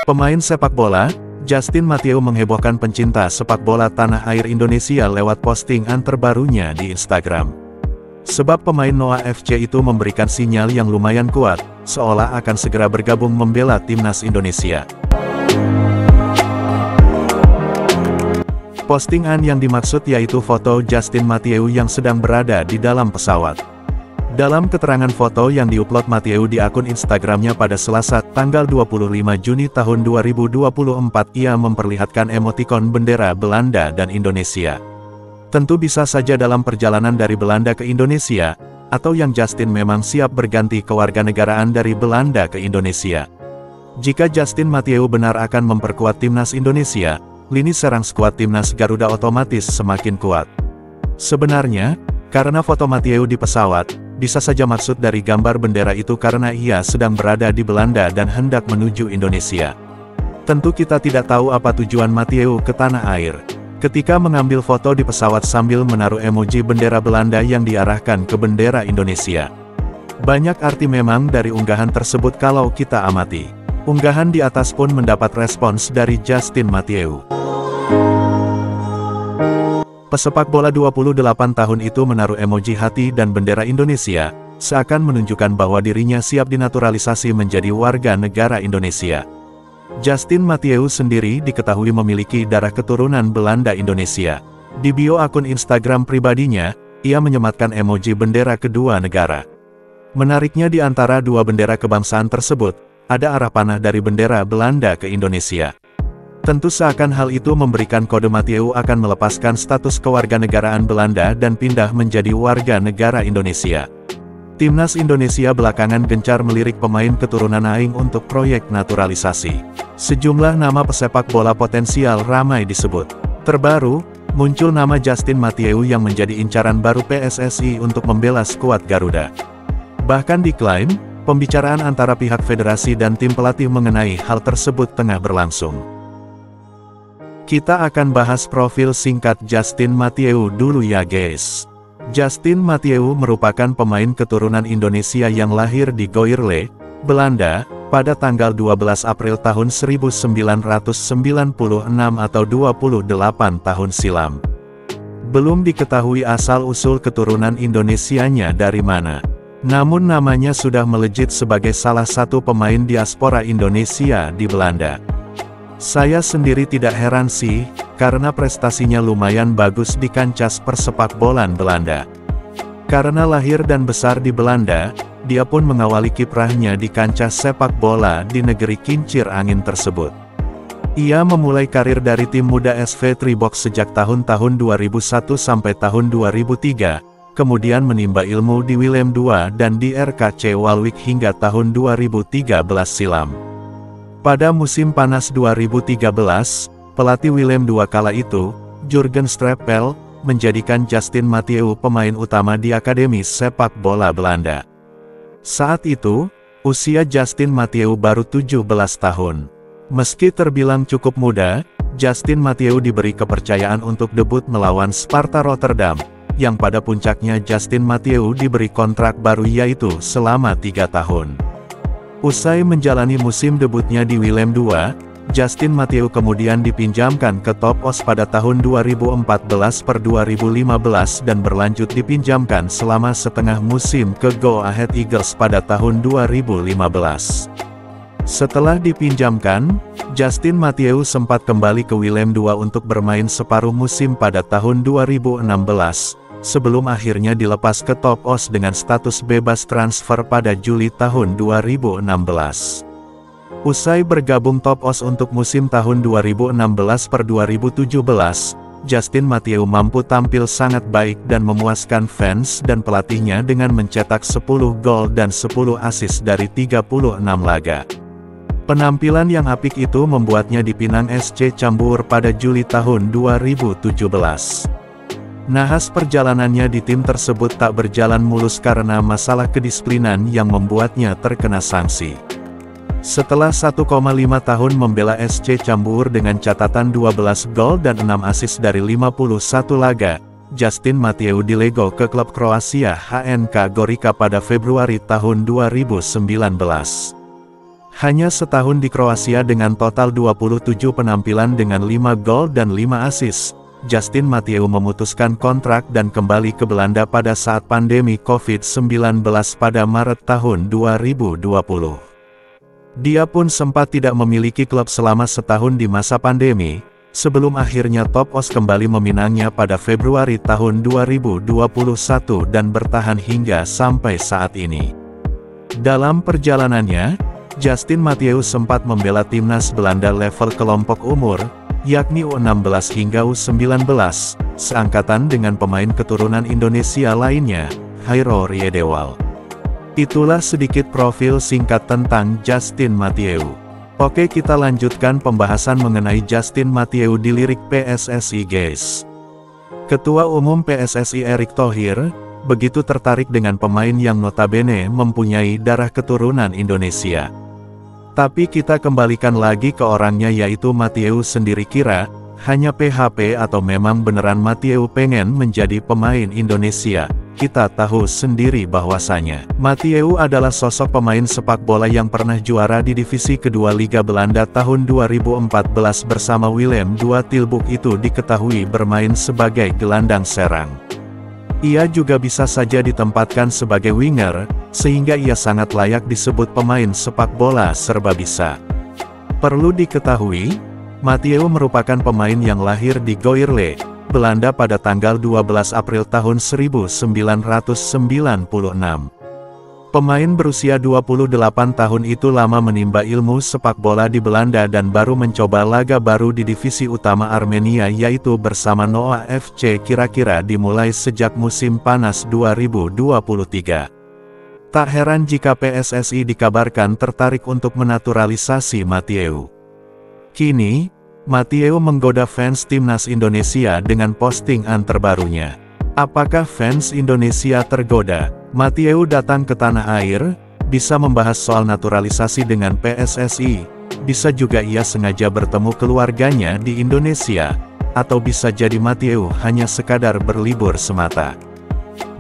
Pemain sepak bola, Justin Mathieu menghebohkan pencinta sepak bola tanah air Indonesia lewat postingan terbarunya di Instagram. Sebab pemain Noah FC itu memberikan sinyal yang lumayan kuat, seolah akan segera bergabung membela timnas Indonesia. Postingan yang dimaksud yaitu foto Justin Mathieu yang sedang berada di dalam pesawat. Dalam keterangan foto yang diupload Mathieu di akun Instagramnya pada Selasa, tanggal 25 Juni tahun 2024, ia memperlihatkan emotikon bendera Belanda dan Indonesia. Tentu bisa saja dalam perjalanan dari Belanda ke Indonesia, atau yang Justin memang siap berganti kewarganegaraan dari Belanda ke Indonesia. Jika Justin Mathieu benar akan memperkuat timnas Indonesia, lini serang skuad timnas Garuda otomatis semakin kuat. Sebenarnya, karena foto Mathieu di pesawat, bisa saja maksud dari gambar bendera itu karena ia sedang berada di Belanda dan hendak menuju Indonesia. Tentu kita tidak tahu apa tujuan Mathieu ke tanah air, ketika mengambil foto di pesawat sambil menaruh emoji bendera Belanda yang diarahkan ke bendera Indonesia. Banyak arti memang dari unggahan tersebut kalau kita amati. Unggahan di atas pun mendapat respons dari Justin Mathieu. Pesepak bola 28 tahun itu menaruh emoji hati dan bendera Indonesia, seakan menunjukkan bahwa dirinya siap dinaturalisasi menjadi warga negara Indonesia. Justin Mathieu sendiri diketahui memiliki darah keturunan Belanda Indonesia. Di bio akun Instagram pribadinya, ia menyematkan emoji bendera kedua negara. Menariknya di antara dua bendera kebangsaan tersebut, ada arah panah dari bendera Belanda ke Indonesia. Tentu seakan hal itu memberikan kode Mathieu akan melepaskan status kewarganegaraan Belanda dan pindah menjadi warga negara Indonesia. Timnas Indonesia belakangan gencar melirik pemain keturunan Aing untuk proyek naturalisasi. Sejumlah nama pesepak bola potensial ramai disebut. Terbaru, muncul nama Justin Mathieu yang menjadi incaran baru PSSI untuk membela skuad Garuda. Bahkan diklaim, pembicaraan antara pihak federasi dan tim pelatih mengenai hal tersebut tengah berlangsung. Kita akan bahas profil singkat Justin Mathieu dulu ya guys. Justin Mathieu merupakan pemain keturunan Indonesia yang lahir di Goirle, Belanda, pada tanggal 12 April tahun 1996 atau 28 tahun silam. Belum diketahui asal-usul keturunan Indonesianya dari mana. Namun namanya sudah melejit sebagai salah satu pemain diaspora Indonesia di Belanda. Saya sendiri tidak heran sih, karena prestasinya lumayan bagus di kancah persepak bolaan Belanda. Karena lahir dan besar di Belanda, dia pun mengawali kiprahnya di kancah sepak bola di negeri kincir angin tersebut. Ia memulai karir dari tim muda SV Tribox sejak tahun-tahun 2001 sampai tahun 2003, kemudian menimba ilmu di Willem II dan di RKC Waalwijk hingga tahun 2013 silam. Pada musim panas 2013, pelatih Willem II kala itu, Jurgen Streppel, menjadikan Justin Mathieu pemain utama di Akademi Sepak Bola Belanda. Saat itu, usia Justin Mathieu baru 17 tahun. Meski terbilang cukup muda, Justin Mathieu diberi kepercayaan untuk debut melawan Sparta Rotterdam, yang pada puncaknya Justin Mathieu diberi kontrak baru yaitu selama 3 tahun. Usai menjalani musim debutnya di Willem II, Justin Mathieu kemudian dipinjamkan ke Top Os pada tahun 2014-2015 dan berlanjut dipinjamkan selama setengah musim ke Go Ahead Eagles pada tahun 2015. Setelah dipinjamkan, Justin Mathieu sempat kembali ke Willem II untuk bermain separuh musim pada tahun 2016. Sebelum akhirnya dilepas ke Top Os dengan status bebas transfer pada Juli tahun 2016. Usai bergabung Top Os untuk musim tahun 2016-2017, Justin Mathieu mampu tampil sangat baik dan memuaskan fans dan pelatihnya dengan mencetak 10 gol dan 10 assist dari 36 laga. Penampilan yang apik itu membuatnya dipinang SC Cambuur pada Juli tahun 2017. Nahas perjalanannya di tim tersebut tak berjalan mulus karena masalah kedisiplinan yang membuatnya terkena sanksi. Setelah 1,5 tahun membela SC Cambuur dengan catatan 12 gol dan 6 assist dari 51 laga, Justin Mathieu dilego ke klub Kroasia HNK Gorica pada Februari tahun 2019. Hanya setahun di Kroasia dengan total 27 penampilan dengan 5 gol dan 5 assist, Justin Mathieu memutuskan kontrak dan kembali ke Belanda pada saat pandemi COVID-19 pada Maret tahun 2020. Dia pun sempat tidak memiliki klub selama setahun di masa pandemi, sebelum akhirnya Top Os kembali meminangnya pada Februari tahun 2021 dan bertahan hingga sampai saat ini. Dalam perjalanannya, Justin Mathieu sempat membela timnas Belanda level kelompok umur, yakni U16 hingga U19, seangkatan dengan pemain keturunan Indonesia lainnya, Hairo Riedewal. Itulah sedikit profil singkat tentang Justin Mathieu. Oke, kita lanjutkan pembahasan mengenai Justin Mathieu di lirik PSSI guys. Ketua Umum PSSI Erick Thohir begitu tertarik dengan pemain yang notabene mempunyai darah keturunan Indonesia. Tapi kita kembalikan lagi ke orangnya, yaitu Mathieu sendiri. Kira hanya PHP atau memang beneran Mathieu pengen menjadi pemain Indonesia? Kita tahu sendiri bahwasanya Mathieu adalah sosok pemain sepak bola yang pernah juara di divisi kedua Liga Belanda tahun 2014 bersama Willem II Tilburg. Itu diketahui bermain sebagai gelandang serang. Ia juga bisa saja ditempatkan sebagai winger, sehingga ia sangat layak disebut pemain sepak bola serba bisa. Perlu diketahui, Mathieu merupakan pemain yang lahir di Goirle, Belanda pada tanggal 12 April tahun 1996. Pemain berusia 28 tahun itu lama menimba ilmu sepak bola di Belanda dan baru mencoba laga baru di divisi utama Armenia, yaitu bersama Noah FC, kira-kira dimulai sejak musim panas 2023. Tak heran jika PSSI dikabarkan tertarik untuk menaturalisasi Mathieu. Kini, Mathieu menggoda fans timnas Indonesia dengan postingan terbarunya. Apakah fans Indonesia tergoda? Mathieu datang ke tanah air, bisa membahas soal naturalisasi dengan PSSI, bisa juga ia sengaja bertemu keluarganya di Indonesia, atau bisa jadi Mathieu hanya sekadar berlibur semata.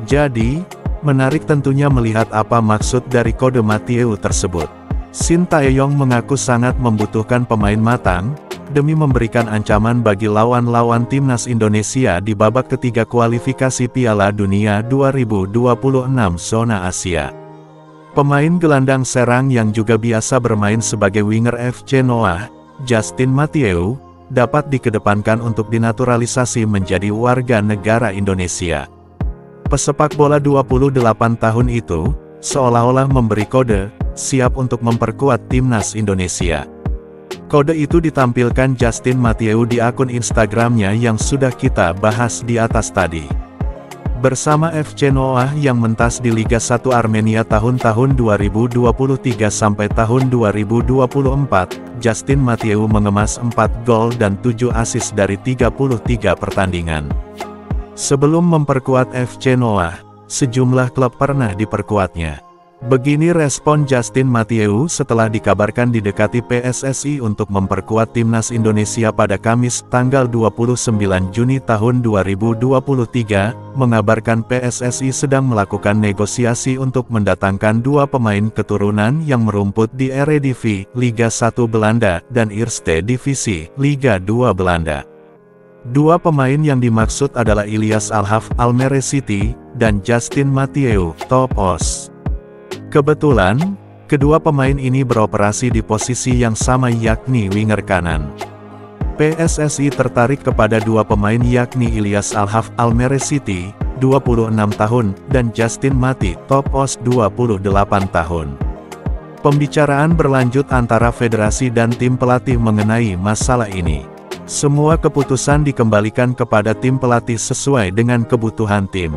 Jadi, menarik tentunya melihat apa maksud dari kode Mathieu tersebut. Shin Taeyong mengaku sangat membutuhkan pemain matang, demi memberikan ancaman bagi lawan-lawan timnas Indonesia di babak ketiga kualifikasi Piala Dunia 2026 zona Asia. Pemain gelandang serang yang juga biasa bermain sebagai winger FC Noah, Justin Mathieu, dapat dikedepankan untuk dinaturalisasi menjadi warga negara Indonesia. Pesepak bola 28 tahun itu, seolah-olah memberi kode, siap untuk memperkuat timnas Indonesia. Kode itu ditampilkan Justin Mathieu di akun Instagramnya yang sudah kita bahas di atas tadi. Bersama FC Noah yang mentas di Liga 1 Armenia tahun-tahun 2023 sampai tahun 2024, Justin Mathieu mengemas 4 gol dan 7 assist dari 33 pertandingan. Sebelum memperkuat FC Noah, sejumlah klub pernah diperkuatnya. Begini respon Justin Mathieu setelah dikabarkan didekati PSSI untuk memperkuat timnas Indonesia pada Kamis tanggal 29 Juni tahun 2023, mengabarkan PSSI sedang melakukan negosiasi untuk mendatangkan 2 pemain keturunan yang merumput di Eredivisie Liga 1 Belanda dan Eerste Divisi Liga 2 Belanda. 2 pemain yang dimaksud adalah Ilyas Alhaf Almere City dan Justin Mathieu Top Os. Kebetulan, kedua pemain ini beroperasi di posisi yang sama, yakni winger kanan. PSSI tertarik kepada 2 pemain yakni Ilyas Alhaf Almere City, 26 tahun, dan Justin Mathieu Top Os 28 tahun. Pembicaraan berlanjut antara federasi dan tim pelatih mengenai masalah ini. Semua keputusan dikembalikan kepada tim pelatih sesuai dengan kebutuhan tim.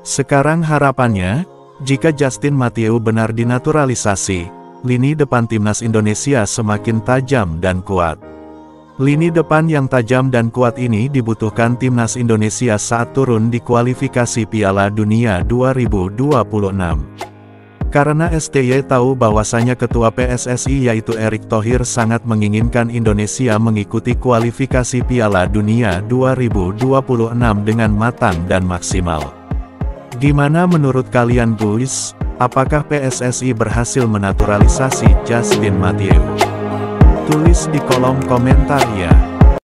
Sekarang harapannya, jika Justin Mathieu benar dinaturalisasi, lini depan timnas Indonesia semakin tajam dan kuat. Lini depan yang tajam dan kuat ini dibutuhkan timnas Indonesia saat turun di kualifikasi Piala Dunia 2026. Karena STY tahu bahwasanya ketua PSSI yaitu Erick Thohir sangat menginginkan Indonesia mengikuti kualifikasi Piala Dunia 2026 dengan matang dan maksimal. Gimana menurut kalian guys? Apakah PSSI berhasil menaturalisasi Justin Mathieu? Tulis di kolom komentar ya.